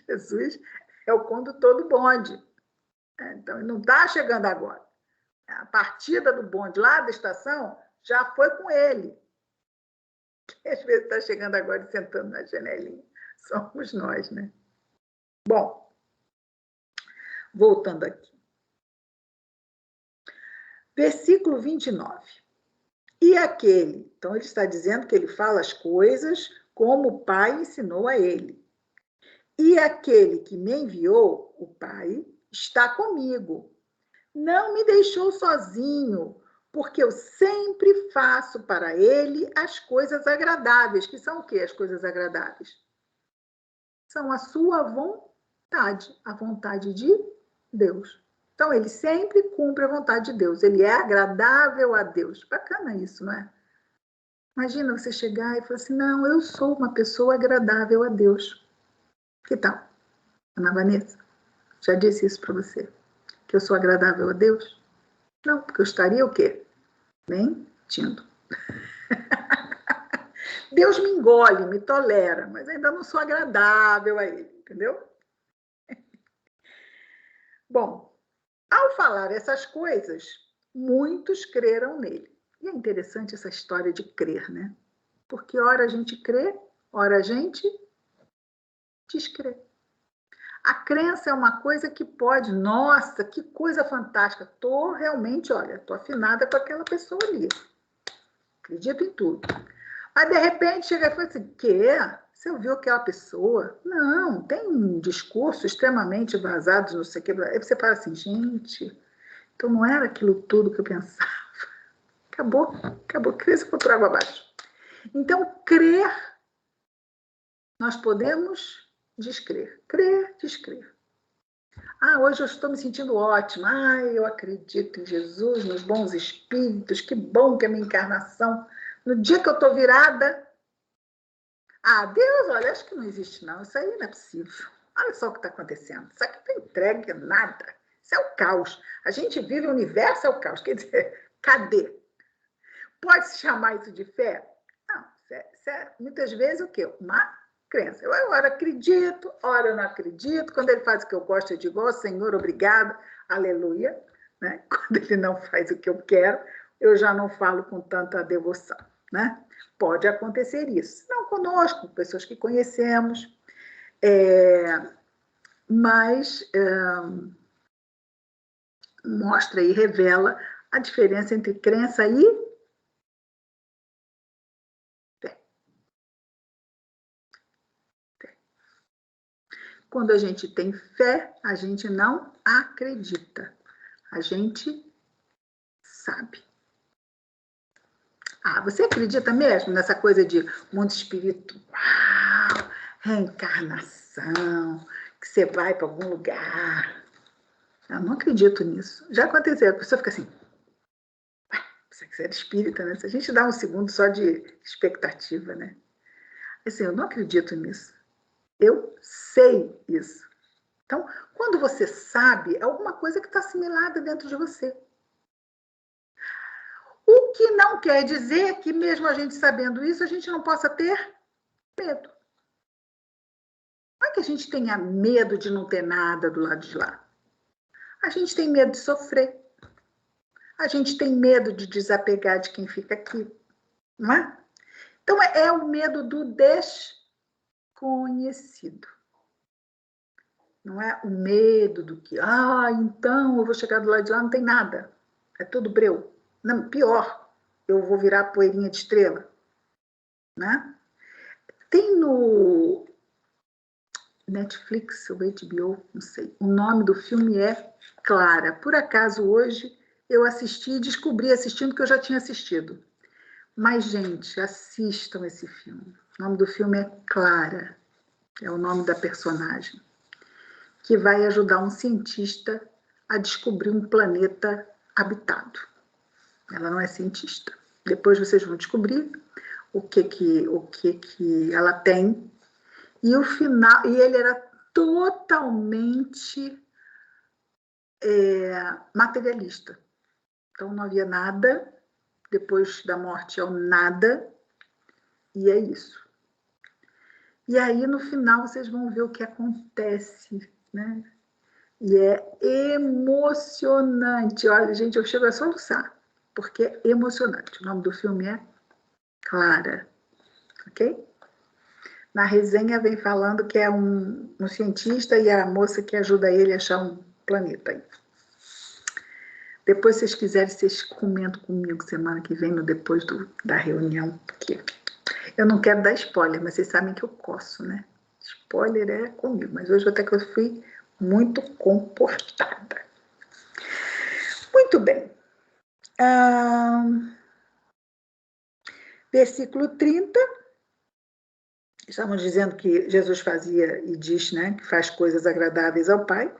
Speaker 1: Jesus é o condutor do bonde. Então, ele não está chegando agora. A partida do bonde lá da estação já foi com ele. Quem às vezes está chegando agora e sentando na janelinha? Somos nós, né? Bom, voltando aqui. Versículo 29. E aquele, então ele está dizendo que ele fala as coisas como o Pai ensinou a ele. E aquele que me enviou, o Pai, está comigo. Não me deixou sozinho, porque eu sempre faço para ele as coisas agradáveis. Que são o quê as coisas agradáveis? São a sua vontade, a vontade de Deus. Então, ele sempre cumpre a vontade de Deus. Ele é agradável a Deus. Bacana isso, não é? Imagina você chegar e falar assim, não, eu sou uma pessoa agradável a Deus. Que tal, Ana Vanessa? Já disse isso para você? Que eu sou agradável a Deus? Não, porque eu estaria o quê? Mentindo. Deus me engole, me tolera, mas ainda não sou agradável a Ele, entendeu? Bom, ao falar essas coisas, muitos creram nele. E é interessante essa história de crer, né? Porque ora a gente crê, ora a gente descrê. A crença é uma coisa que pode, nossa, que coisa fantástica. Estou realmente, olha, estou afinada com aquela pessoa ali. Acredito em tudo. Mas, de repente, chega e fala assim, você ouviu aquela pessoa? Não, tem um discurso extremamente vazado, não sei o que. Aí você fala assim, gente, então não era aquilo tudo que eu pensava. Acabou, crise por água abaixo. Então, crer, nós podemos descrer. Crer, descrer. Ah, hoje eu estou me sentindo ótima. Ah, eu acredito em Jesus, nos bons espíritos. Que bom que é a minha encarnação. No dia que eu estou virada, Deus, olha, acho que não existe não. Isso aí não é possível. Olha só o que está acontecendo. Isso aqui não entrega nada. Isso é o caos. A gente vive o universo, é o caos. Quer dizer, cadê? Pode-se chamar isso de fé? Não, isso é muitas vezes o quê? Uma crença. Eu ora acredito, ora eu não acredito. Quando ele faz o que eu gosto, eu digo, Senhor, obrigado, aleluia. Né? Quando ele não faz o que eu quero, eu já não falo com tanta devoção. Né? Pode acontecer isso. Não conosco, pessoas que conhecemos, mas mostra e revela a diferença entre crença e fé. Quando a gente tem fé, a gente não acredita. A gente sabe. Você acredita mesmo nessa coisa de mundo espiritual, reencarnação, que você vai para algum lugar? Eu não acredito nisso. Já aconteceu, a pessoa fica assim, você é espírita, né? Se a gente dá um segundo só de expectativa, né? Assim, eu não acredito nisso. Eu sei isso. Então, quando você sabe, é alguma coisa que está assimilada dentro de você. O que não quer dizer que, mesmo a gente sabendo isso, a gente não possa ter medo. Não é que a gente tenha medo de não ter nada do lado de lá. A gente tem medo de sofrer. A gente tem medo de desapegar de quem fica aqui. Não é? Então, é o medo do desconhecido. Não é o medo do que, então eu vou chegar do lado de lá, não tem nada. É tudo breu. Não, pior, eu vou virar poeirinha de estrela. Né? Tem no Netflix ou HBO, não sei. O nome do filme é Clara. Por acaso, hoje, eu assisti e descobri assistindo que eu já tinha assistido. Mas, gente, assistam esse filme. O nome do filme é Clara. É o nome da personagem. Que vai ajudar um cientista a descobrir um planeta habitado. Ela não é cientista. Depois vocês vão descobrir o que ela tem. E o final, e ele era totalmente materialista. Então não havia nada, depois da morte é o nada, e é isso. E aí no final vocês vão ver o que acontece, né? E é emocionante. Olha, gente, eu chego a soluçar, porque é emocionante. O nome do filme é Clara, ok? Na resenha vem falando que é um cientista e a moça que ajuda ele a achar um planeta aí. Depois, se vocês quiserem, vocês comentam comigo semana que vem, depois da reunião, porque eu não quero dar spoiler, mas vocês sabem que eu coço, né? Spoiler é comigo, mas hoje até que eu fui muito comportada. Muito bem. Versículo 30. Estamos dizendo que Jesus fazia e diz, né, que faz coisas agradáveis ao Pai.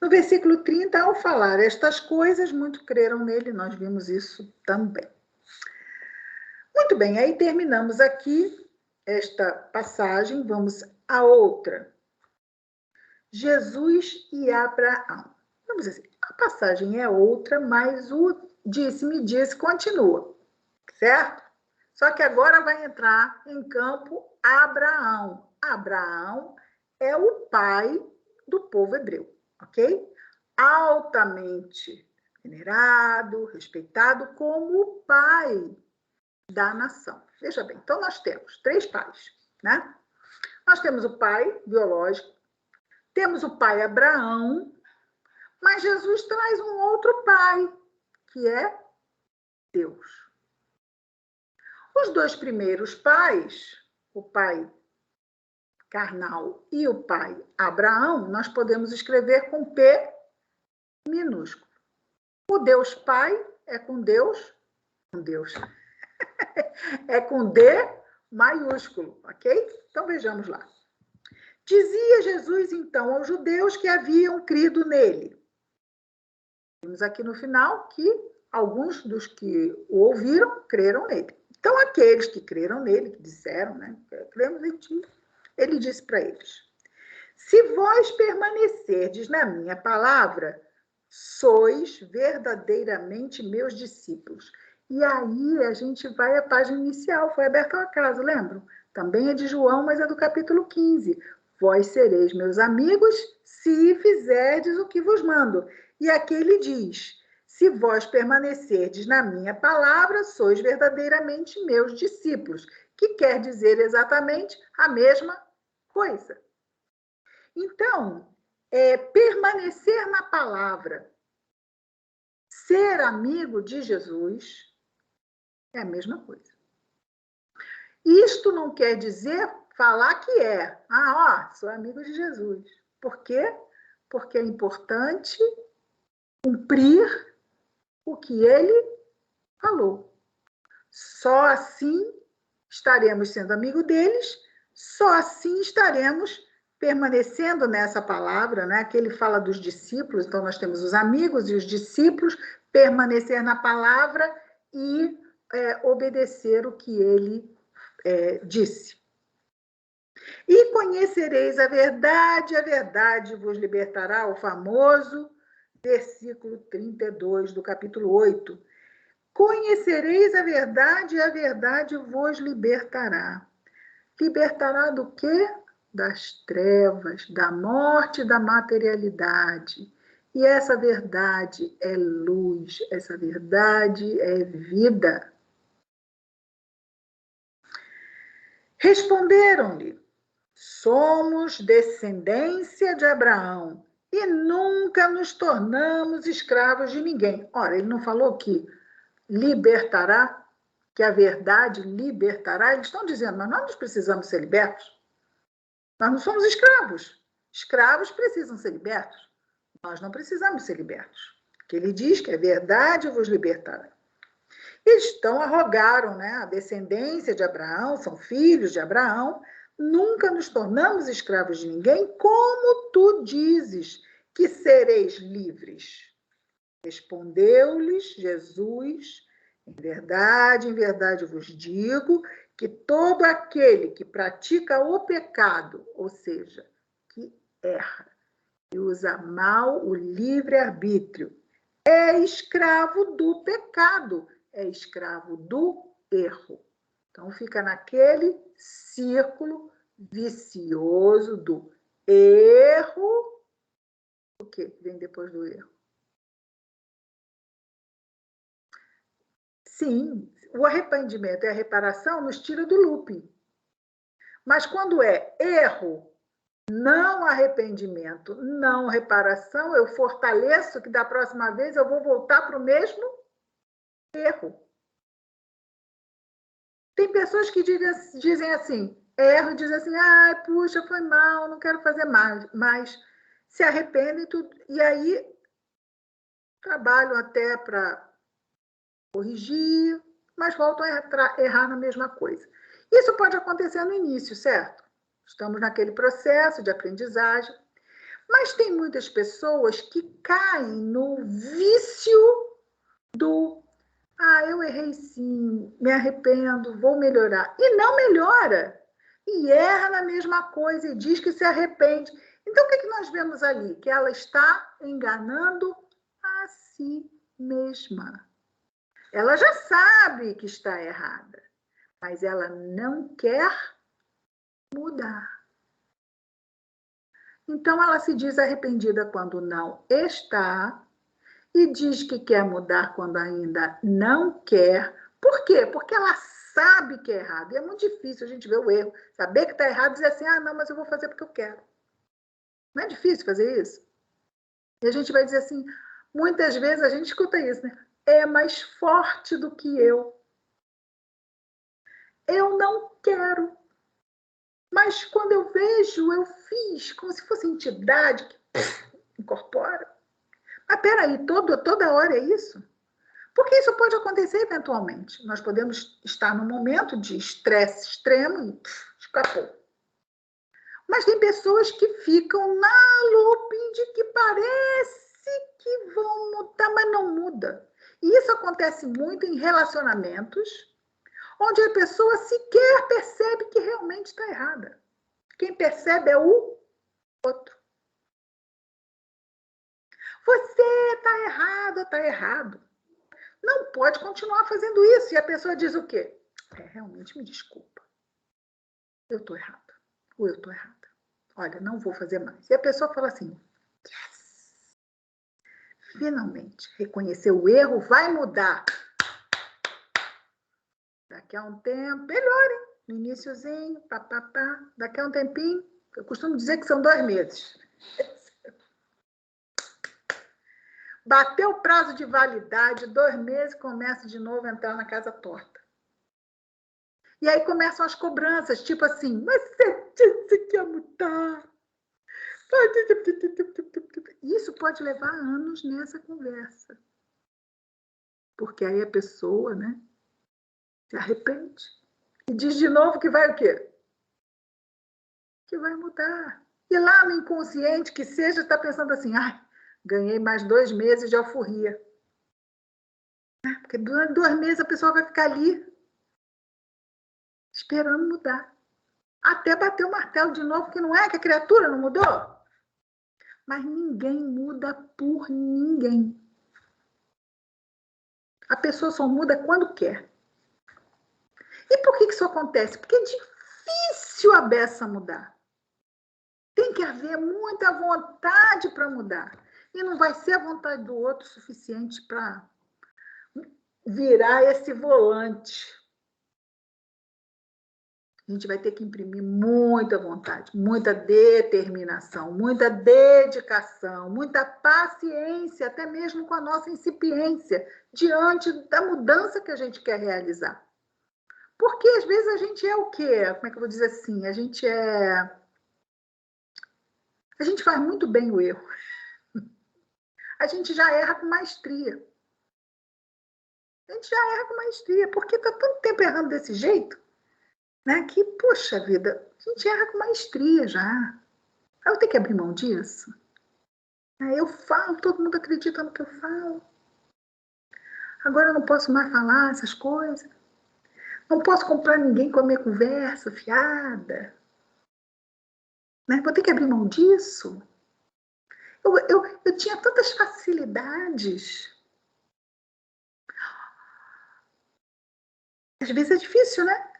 Speaker 1: No versículo 30, ao falar estas coisas, muito creram nele, nós vimos isso também. Muito bem, aí terminamos aqui esta passagem, vamos a outra. Jesus e Abraão. Vamos dizer, a passagem é outra, mas o disse-me disse continua, certo? Só que agora vai entrar em campo Abraão. Abraão é o pai do povo hebreu, ok? Altamente venerado, respeitado como o pai da nação. Veja bem, então nós temos 3 pais, né? Nós temos o pai biológico, temos o pai Abraão, mas Jesus traz um outro pai, que é Deus. Os 2 primeiros pais, o pai carnal e o pai Abraão, nós podemos escrever com P minúsculo. O Deus Pai é com Deus, é com D maiúsculo, ok? Então vejamos lá. Dizia Jesus então aos judeus que haviam crido nele. Vimos aqui no final que alguns dos que o ouviram creram nele. Então aqueles que creram nele, que disseram, né? Cremos em ti. Ele disse para eles: se vós permanecerdes na minha palavra, sois verdadeiramente meus discípulos. E aí a gente vai à página inicial, foi aberta ao acaso, lembram? Também é de João, mas é do capítulo 15. Vós sereis meus amigos se fizerdes o que vos mando. E aqui ele diz: se vós permanecerdes na minha palavra, sois verdadeiramente meus discípulos, que quer dizer exatamente a mesma coisa. Então, permanecer na palavra, ser amigo de Jesus, é a mesma coisa. Isto não quer dizer falar que é. Sou amigo de Jesus. Por quê? Porque é importante cumprir o que ele falou. Só assim estaremos sendo amigo deles, só assim estaremos permanecendo nessa palavra, né? Que ele fala dos discípulos, então nós temos os amigos e os discípulos, permanecer na palavra e obedecer o que ele disse. E conhecereis a verdade vos libertará, o famoso versículo 32 do capítulo 8. Conhecereis a verdade e a verdade vos libertará. Libertará do quê? Das trevas, da morte, da materialidade. E essa verdade é luz, essa verdade é vida. Responderam-lhe: somos descendência de Abraão e nunca nos tornamos escravos de ninguém. Ora, ele não falou que libertará, que a verdade libertará? Eles estão dizendo, mas nós não precisamos ser libertos. Nós não somos escravos. Escravos precisam ser libertos. Nós não precisamos ser libertos. Porque ele diz que a verdade vos libertará. Eles arrogaram, né? A descendência de Abraão, são filhos de Abraão, nunca nos tornamos escravos de ninguém, como tu dizes que sereis livres. Respondeu-lhes Jesus: em verdade vos digo que todo aquele que pratica o pecado, ou seja, que erra e usa mal o livre-arbítrio, é escravo do pecado, é escravo do erro. Então fica naquele círculo vicioso do erro. O que vem depois do erro? Sim, o arrependimento e a reparação nos tira do looping. Mas quando é erro não arrependimento, não reparação, eu fortaleço que da próxima vez eu vou voltar para o mesmo erro. Tem pessoas que dizem assim, erro, dizem assim, ai, puxa, foi mal, não quero fazer mais, mas se arrependem e aí trabalham até para corrigir, mas voltam a errar na mesma coisa. Isso pode acontecer no início, certo? Estamos naquele processo de aprendizagem, mas tem muitas pessoas que caem no vício do eu errei sim, me arrependo, vou melhorar. E não melhora. E erra na mesma coisa e diz que se arrepende. Então, o que nós vemos ali? Que ela está enganando a si mesma. Ela já sabe que está errada, mas ela não quer mudar. Então, ela se diz arrependida quando não está e diz que quer mudar quando ainda não quer. Por quê? Porque ela sabe que é errado. E é muito difícil a gente ver o erro, saber que está errado e dizer assim, não, mas eu vou fazer porque eu quero. Não é difícil fazer isso? E a gente vai dizer assim, muitas vezes a gente escuta isso, né? É mais forte do que eu. Eu não quero. Mas quando eu vejo, eu fiz como se fosse entidade que incorpora. Mas peraí, toda hora é isso? Porque isso pode acontecer eventualmente. Nós podemos estar num momento de estresse extremo e escapou. Mas tem pessoas que ficam na looping de que parece que vão mudar, mas não muda. E isso acontece muito em relacionamentos, onde a pessoa sequer percebe que realmente está errada. Quem percebe é o outro. Você está errado, está errado. Não pode continuar fazendo isso. E a pessoa diz o quê? Realmente me desculpa. Eu estou errada. Ou eu estou errada. Olha, não vou fazer mais. E a pessoa fala assim, yes! Finalmente, reconhecer o erro vai mudar. Daqui a um tempo, melhor, hein? No iniciozinho, papapá. Daqui a um tempinho, eu costumo dizer que são 2 meses. Bateu o prazo de validade, 2 meses, começa de novo a entrar na casa torta. E aí começam as cobranças, tipo assim, mas você disse que ia mudar. Isso pode levar anos nessa conversa. Porque aí a pessoa, né, se arrepende. E diz de novo que vai o quê? Que vai mudar. E lá no inconsciente, que seja, está pensando assim, ganhei mais 2 meses de alforria. Porque durante 2 meses a pessoa vai ficar ali, esperando mudar. Até bater o martelo de novo, que não é que a criatura não mudou. Mas ninguém muda por ninguém. A pessoa só muda quando quer. E por que isso acontece? Porque é difícil a beça mudar. Tem que haver muita vontade para mudar. E não vai ser a vontade do outro suficiente para virar esse volante. A gente vai ter que imprimir muita vontade, muita determinação, muita dedicação, muita paciência, até mesmo com a nossa incipiência, diante da mudança que a gente quer realizar. Porque às vezes a gente é o quê? Como é que eu vou dizer assim? A gente faz muito bem o erro. A gente já erra com maestria. A gente já erra com maestria, porque está tanto tempo errando desse jeito, né? Que, poxa vida, a gente erra com maestria já. Eu tenho que abrir mão disso. Eu falo, todo mundo acredita no que eu falo. Agora eu não posso mais falar essas coisas. Não posso comprar ninguém com a minha conversa fiada. Né? Vou ter que abrir mão disso. Eu tinha tantas facilidades. Às vezes é difícil, né?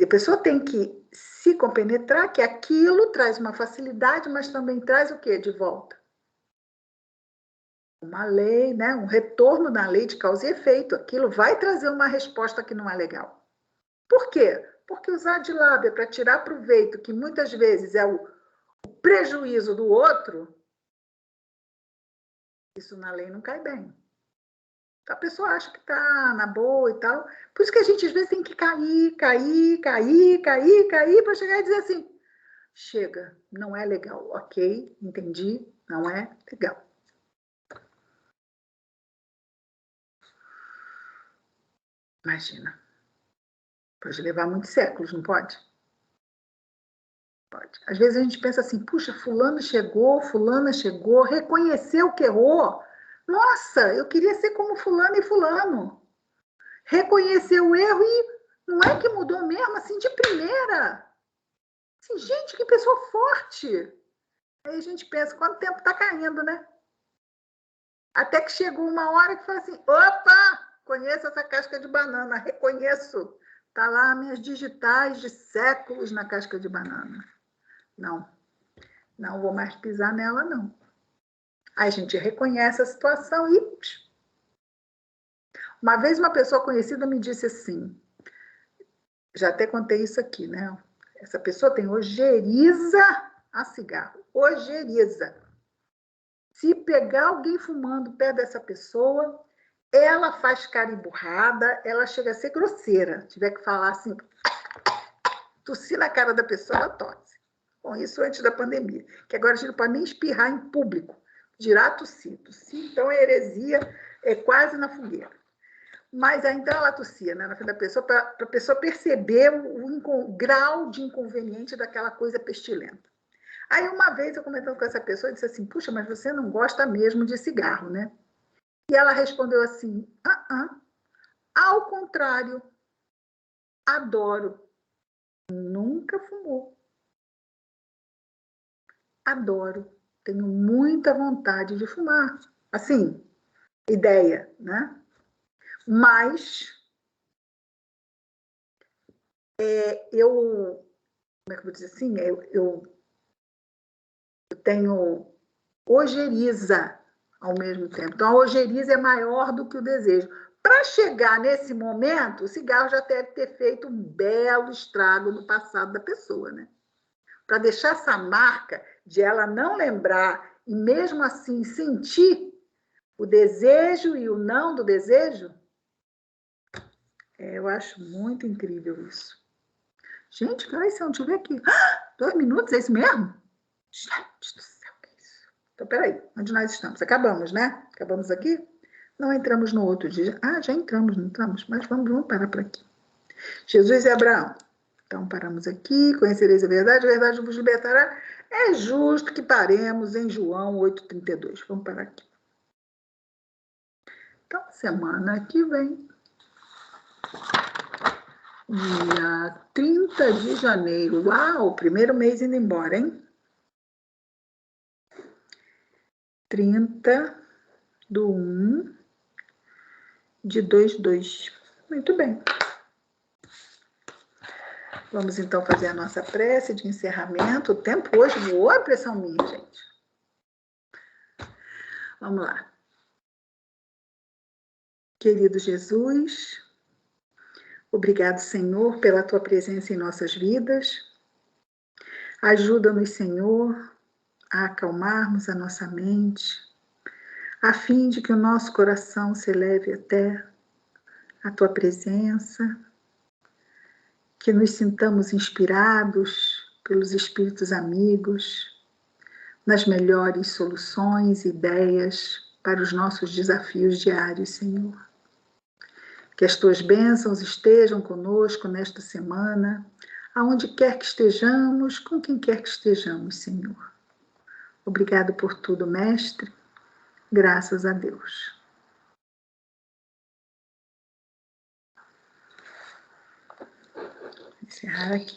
Speaker 1: A pessoa tem que se compenetrar que aquilo traz uma facilidade, mas também traz o quê de volta? Uma lei, né? Um retorno na lei de causa e efeito. Aquilo vai trazer uma resposta que não é legal. Por quê? Porque usar de lábia para tirar proveito, que muitas vezes é o prejuízo do outro, isso na lei não cai bem. Então, a pessoa acha que está na boa e tal. Por isso que a gente, às vezes, tem que cair para chegar e dizer assim, chega, não é legal, ok, entendi, não é legal. Imagina, pode levar muitos séculos, não pode? Pode. Às vezes a gente pensa assim, puxa, fulana chegou, reconheceu que errou. Nossa, eu queria ser como fulano e fulano. Reconheceu o erro e não é que mudou mesmo, assim, de primeira. Assim, gente, que pessoa forte. Aí a gente pensa, quanto tempo está caindo, né? Até que chegou uma hora que fala assim, opa, conheço essa casca de banana, reconheço. Está lá minhas digitais de séculos na casca de banana. Não vou mais pisar nela, não. Aí a gente reconhece a situação e... Uma vez uma pessoa conhecida me disse assim, já até contei isso aqui, né? Essa pessoa tem ojeriza a cigarro, ojeriza. Se pegar alguém fumando perto dessa pessoa, ela faz cara emburrada, ela chega a ser grosseira. Se tiver que falar assim, tossir na cara da pessoa, ela tosse. Bom, isso antes da pandemia, que agora a gente não pode nem espirrar em público, dirá tossir. Tossir, então, é heresia, é quase na fogueira. Mas aí, então ela tossia, né, na frente da pessoa, para a pessoa perceber o grau de inconveniente daquela coisa pestilenta. Aí, uma vez, eu comentando com essa pessoa, eu disse assim, puxa, mas você não gosta mesmo de cigarro, né? E ela respondeu assim, ao contrário, adoro. Nunca fumou. Adoro. Tenho muita vontade de fumar. Assim, ideia, né? Mas como é que eu vou dizer assim? Eu tenho ojeriza ao mesmo tempo. Então, a ojeriza é maior do que o desejo. Para chegar nesse momento, o cigarro já deve ter feito um belo estrago no passado da pessoa, né? Para deixar essa marca de ela não lembrar e mesmo assim sentir o desejo e o não do desejo, eu acho muito incrível isso. Gente, peraí, se eu não tiver aqui. 2 minutos, é isso mesmo? Gente do céu, que é isso? Então, peraí, onde nós estamos? Acabamos, né? Acabamos aqui? Não entramos no outro dia. Já entramos, não entramos? Mas vamos parar por aqui. Jesus e Abraão. Então, paramos aqui. Conhecereis a verdade vos libertará. É justo que paremos em João 8,32. Vamos parar aqui. Então, semana que vem, dia 30 de janeiro. Uau, primeiro mês indo embora, hein? 30/1/22. Muito bem. Vamos, então, fazer a nossa prece de encerramento. O tempo hoje voou, a impressão minha, gente. Vamos lá. Querido Jesus, obrigado, Senhor, pela Tua presença em nossas vidas. Ajuda-nos, Senhor, a acalmarmos a nossa mente, a fim de que o nosso coração se eleve até a Tua presença, que nos sintamos inspirados pelos Espíritos amigos, nas melhores soluções e ideias para os nossos desafios diários, Senhor. Que as Tuas bênçãos estejam conosco nesta semana, aonde quer que estejamos, com quem quer que estejamos, Senhor. Obrigado por tudo, Mestre. Graças a Deus. Vou encerrar aqui.